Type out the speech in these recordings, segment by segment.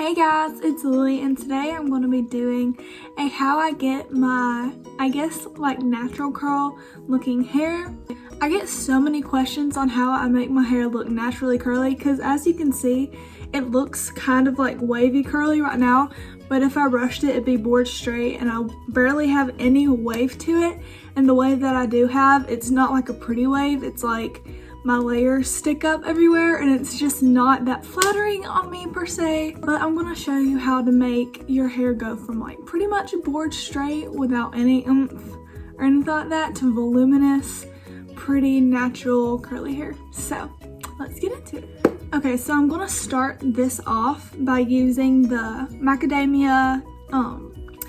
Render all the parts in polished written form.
Hey guys, it's Lily and today I'm going to be doing a how I get my, like natural curl looking hair. I get so many questions on how I make my hair look naturally curly because as you can see, it looks kind of like wavy curly right now, but if I brushed it, it'd be bored straight and I barely have any wave to it. And the wave that I do have, it's not like a pretty wave, it's like my layers stick up everywhere and it's just not that flattering on me per se. But I'm gonna show you how to make your hair go from like pretty much bored straight without any oomph or anything like that to voluminous, pretty natural curly hair. So let's get into it. Okay, so I'm gonna start this off by using the macadamia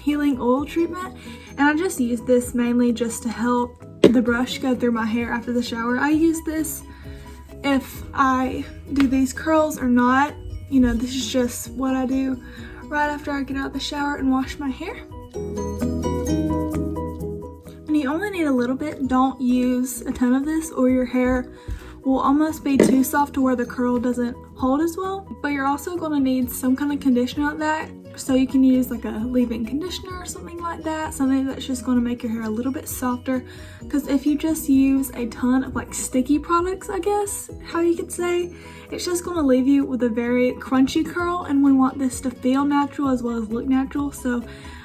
healing oil treatment, and I just use this mainly just to help the brush go through my hair after the shower. I use this if I do these curls or not. You know, this is just what I do right after I get out of the shower and wash my hair. And you only need a little bit. Don't use a ton of this or your hair will almost be too soft to where the curl doesn't hold as well. But you're also going to need some kind of conditioner on that. So you can use like a leave-in conditioner or something like that, something that's just going to make your hair a little bit softer. Because if you just use a ton of like sticky products, I guess how you could say, it's just going to leave you with a very crunchy curl, and we want this to feel natural as well as look natural. So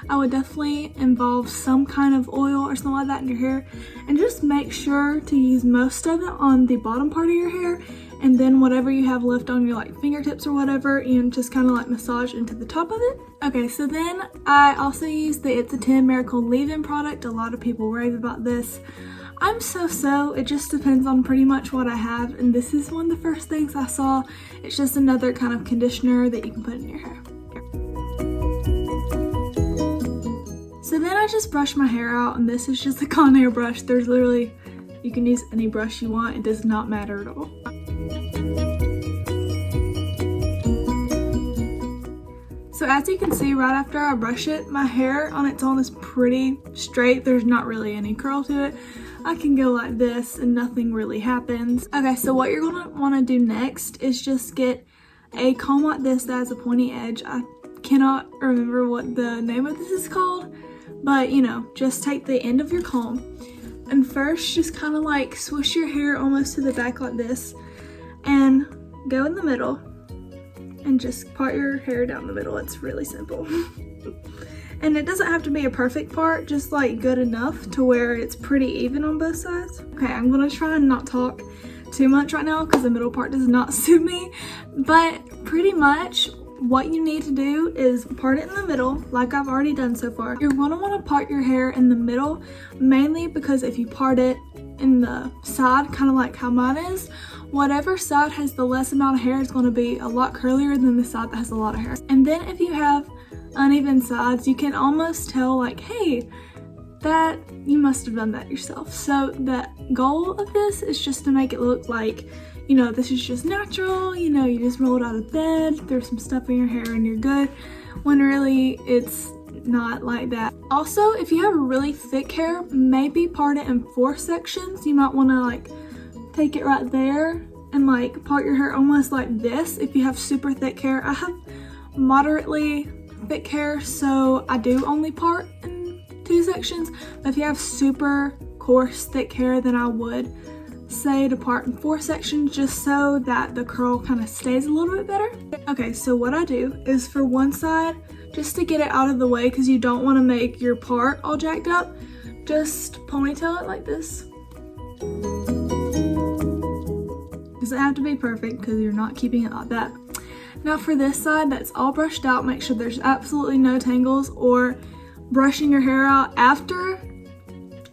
I would definitely involve some kind of oil or something like that in your hair, and just make sure to use most of it on the bottom part of your hair, and then whatever you have left on your like fingertips or whatever, and just kind of like massage into the top of it. Okay, so then I also use the It's a 10 Miracle leave-in product. A lot of people rave about this. I'm so, it just depends on pretty much what I have, and this is one of the first things I saw. It's just another kind of conditioner that you can put in your hair. So then I just brush my hair out, and this is just a Conair brush. There's literally, you can use any brush you want, it does not matter at all. So as you can see, right after I brush it, my hair on its own is pretty straight. There's not really any curl to it. I can go like this and nothing really happens. Okay, so what you're gonna wanna do next is just get a comb like this that has a pointy edge. I cannot remember what the name of this is called, but you know, just take the end of your comb and first just kind of like swish your hair almost to the back like this and go in the middle and just part your hair down the middle. It's really simple. And it doesn't have to be a perfect part, just like good enough to where it's pretty even on both sides. Okay, I'm gonna try and not talk too much right now because the middle part does not suit me, but pretty much what you need to do is part it in the middle like I've already done so far. You're gonna wanna part your hair in the middle, mainly because if you part it in the side, kind of like how mine is, whatever side has the less amount of hair is going to be a lot curlier than the side that has a lot of hair. And then if you have uneven sides, you can almost tell like, hey, that you must have done that yourself. So the goal of this is just to make it look like, you know, this is just natural, you know, you just rolled out of bed, threw some stuff in your hair and you're good, when really it's not like that. Also, if you have really thick hair, maybe part it in 4 sections. You might want to like take it right there and like part your hair almost like this if you have super thick hair. I have moderately thick hair, so I do only part in 2 sections, but if you have super coarse thick hair, then I would say to part in 4 sections just so that the curl kind of stays a little bit better. Okay, so what I do is for one side, just to get it out of the way because you don't want to make your part all jacked up, just ponytail it like this. Doesn't have to be perfect because you're not keeping it like that. Now for this side that's all brushed out, make sure there's absolutely no tangles, or brushing your hair out after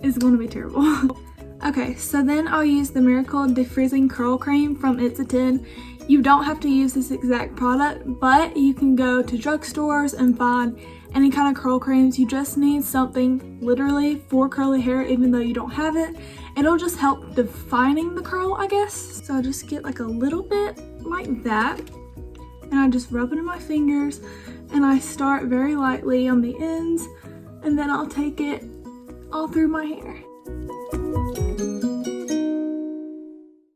is going to be terrible. Okay, so then I'll use the Miracle Defreezing Curl Cream from It's a 10. You don't have to use this exact product, but you can go to drugstores and find any kind of curl creams. You just need something literally for curly hair, even though you don't have it. It'll just help defining the curl, I guess. So I just get like a little bit like that, and I just rub it in my fingers, and I start very lightly on the ends, and then I'll take it all through my hair.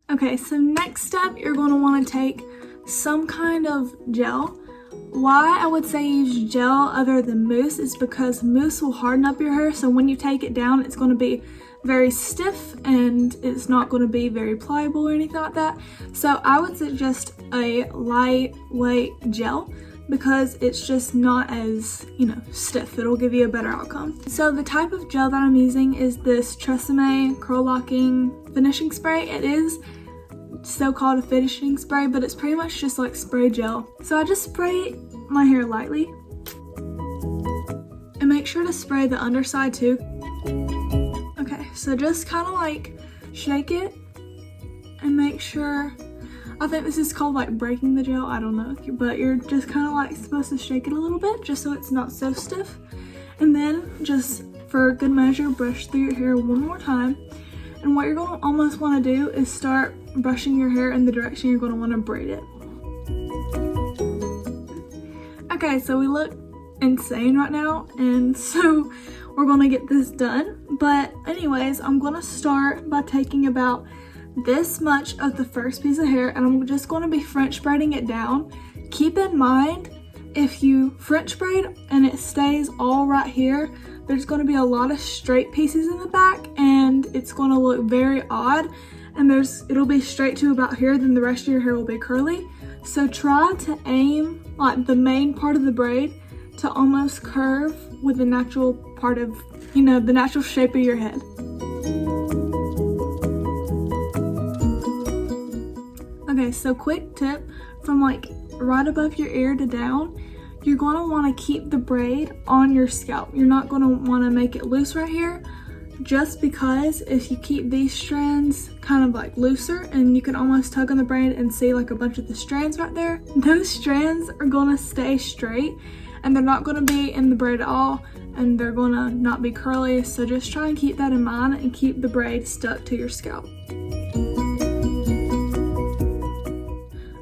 Okay, so next step, you're going to want to take some kind of gel, why I would say use gel other than mousse is because mousse will harden up your hair, so when you take it down it's going to be very stiff and it's not going to be very pliable or anything like that. So I would suggest a lightweight gel because it's just not as, stiff. It'll give you a better outcome. So the type of gel that I'm using is this Tresemme Curl Locking Finishing Spray. It is so-called a finishing spray, but it's pretty much just like spray gel. So I just spray my hair lightly. And make sure to spray the underside too. Okay, so just kind of like shake it and make sure, I think this is called like breaking the gel, I don't know, but you're just kind of like supposed to shake it a little bit just so it's not so stiff. And then just for good measure, brush through your hair one more time. And what you're going to almost want to do is start brushing your hair in the direction you're going to want to braid it. Okay, so we look insane right now, and so we're going to get this done. But anyways, I'm going to start by taking about this much of the first piece of hair and I'm just going to be French braiding it down. Keep in mind, if you French braid and it stays all right here, there's going to be a lot of straight pieces in the back and it's going to look very odd, and it'll be straight to about here, then the rest of your hair will be curly. So try to aim like the main part of the braid to almost curve with the natural part of, the natural shape of your head. Okay, so quick tip, from like right above your ear to down, you're going to want to keep the braid on your scalp. You're not going to want to make it loose right here, just because if you keep these strands kind of like looser and you can almost tug on the braid and see like a bunch of the strands right there, those strands are going to stay straight and they're not going to be in the braid at all, and they're going to not be curly. So just try and keep that in mind and keep the braid stuck to your scalp.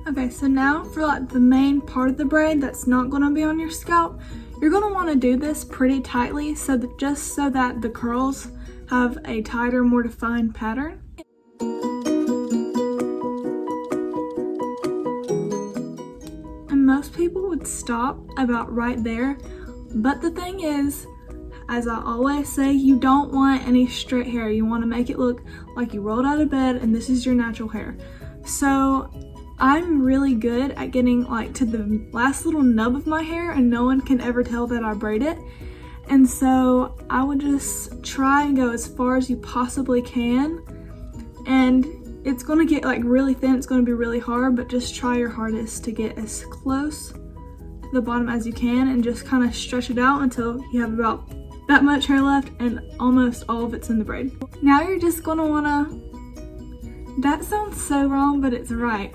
Okay, so now for like the main part of the braid that's not going to be on your scalp, you're going to want to do this pretty tightly just so that the curls have a tighter, more defined pattern. And most people would stop about right there, but the thing is, as I always say, you don't want any straight hair. You want to make it look like you rolled out of bed and this is your natural hair. So I'm really good at getting like to the last little nub of my hair and no one can ever tell that I braid it. And so I would just try and go as far as you possibly can. And it's going to get like really thin, it's going to be really hard, but just try your hardest to get as close to the bottom as you can and just kind of stretch it out until you have about that much hair left and almost all of it's in the braid. Now you're just going to want to, that sounds so wrong, but it's right.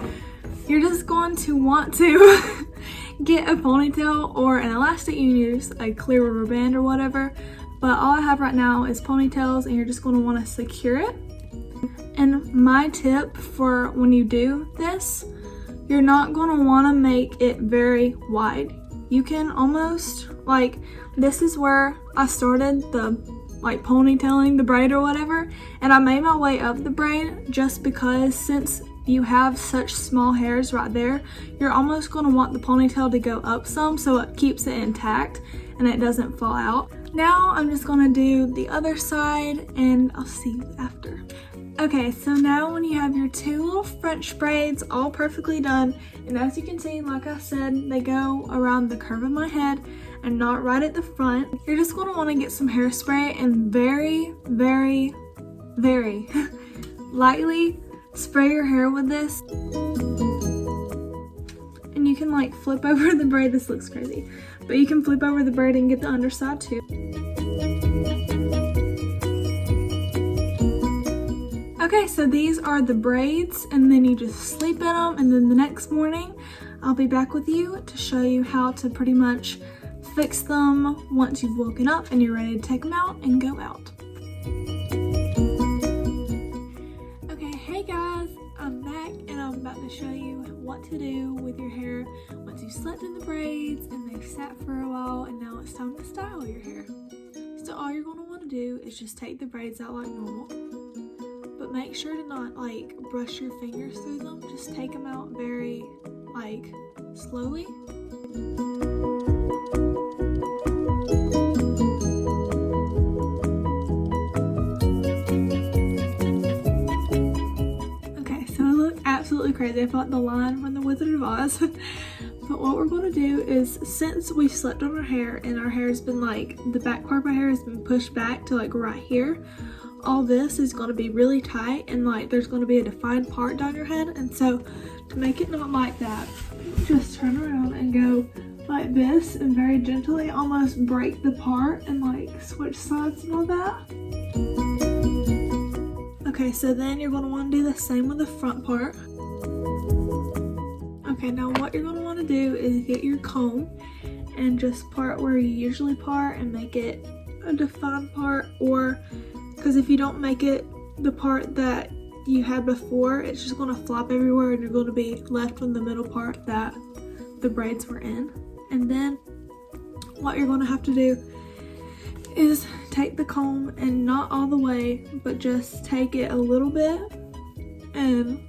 You're just going to want to get a ponytail or an elastic. You can use a clear rubber band or whatever, but all I have right now is ponytails, and you're just going to want to secure it. And my tip for when you do this, you're not going to want to make it very wide. You can almost, like, this is where I started the like ponytailing the braid or whatever, and I made my way up the braid just because since you have such small hairs right there, you're almost going to want the ponytail to go up some so it keeps it intact and it doesn't fall out. Now I'm just going to do the other side and I'll see you after. Okay, so now when you have your two little French braids all perfectly done, and as you can see, like I said, they go around the curve of my head and not right at the front, you're just going to want to get some hairspray and very, very, very lightly spray your hair with this. And you can like flip over the braid, this looks crazy, but you can flip over the braid and get the underside too. Okay, so these are the braids, and then you just sleep in them, and then the next morning I'll be back with you to show you how to pretty much fix them once you've woken up and you're ready to take them out and go out. Okay, hey guys, I'm back and I'm about to show you what to do with your hair once you slept in the braids and they've sat for a while and now it's time to style your hair. So all you're going to want to do is just take the braids out like normal, but make sure to not like brush your fingers through them. Just take them out very like slowly. Okay, so I look absolutely crazy. I feel like the line from the Wizard of Oz. But what we're going to do is, since we've slept on our hair and our hair has been like, the back part of our hair has been pushed back to like right here, all this is going to be really tight and like there's going to be a defined part down your head. And so to make it not like that, just turn around and go like this and very gently almost break the part and like switch sides and all that. Okay, so then you're going to want to do the same with the front part. Okay, now what you're going to want to do is get your comb and just part where you usually part and make it a defined part, or because if you don't make it the part that you had before, it's just going to flop everywhere and you're going to be left with the middle part that the braids were in. And then what you're going to have to do is take the comb and not all the way, but just take it a little bit and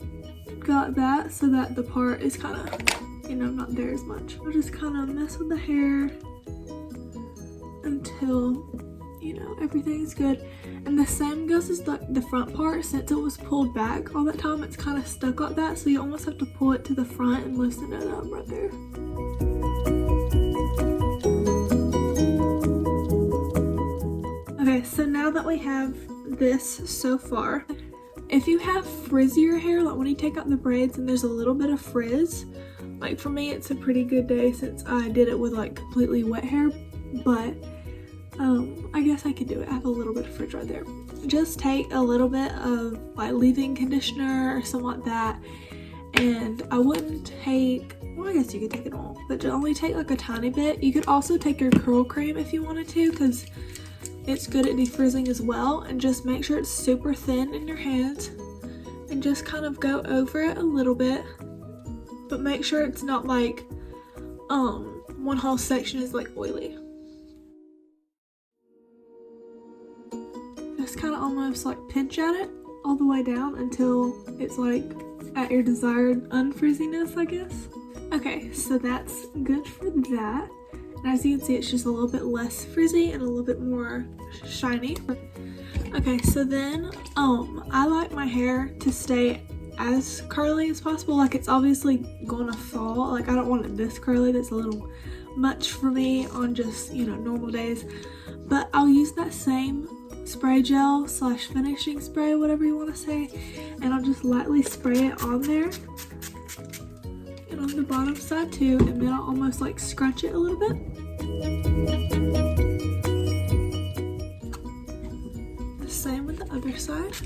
go like that so that the part is kind of, you know, not there as much. I'll just kind of mess with the hair until, you know, everything's good. And the same goes as the front part. Since it was pulled back all that time, it's kind of stuck like that, so you almost have to pull it to the front and loosen it up right there. Okay, so now that we have this so far, if you have frizzier hair, like when you take out the braids and there's a little bit of frizz, like for me it's a pretty good day since I did it with like completely wet hair, but I guess I could do it. I have a little bit of frizz right there. Just take a little bit of like leave-in conditioner or something like that, and I wouldn't take, well, I guess you could take it all, but only take like a tiny bit. You could also take your curl cream if you wanted to, because it's good at defrizzing as well. And just make sure it's super thin in your hands and just kind of go over it a little bit, but make sure it's not like one whole section is like oily. Just kind of almost like pinch at it all the way down until it's like at your desired unfrizziness, I guess. Okay, so that's good for that. And as you can see, it's just a little bit less frizzy and a little bit more shiny. Okay, so then I like my hair to stay as curly as possible. Like, it's obviously gonna fall. Like, I don't want it this curly. That's a little much for me on just, you know, normal days. But I'll use that same spray gel slash finishing spray, whatever you want to say, and I'll just lightly spray it on there and on the bottom side too, and then I'll almost like scrunch it a little bit. The same with the other side.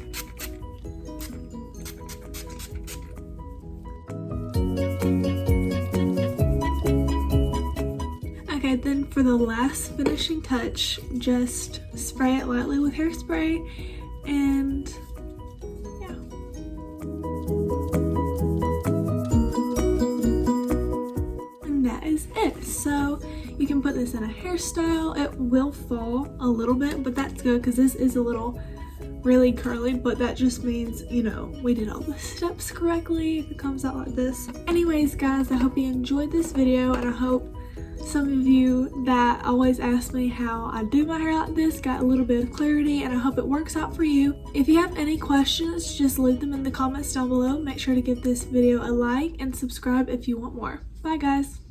Okay, then for the last finishing touch, just spray it lightly with hairspray, and yeah. And that is it. So you can put this in a hairstyle. It will fall a little bit, but that's good because this is a little really curly, but that just means, you know, we did all the steps correctly if it comes out like this. Anyways, guys, I hope you enjoyed this video, and I hope some of you that always ask me how I do my hair like this got a little bit of clarity, and I hope it works out for you. If you have any questions, just leave them in the comments down below. Make sure to give this video a like and subscribe if you want more. Bye, guys.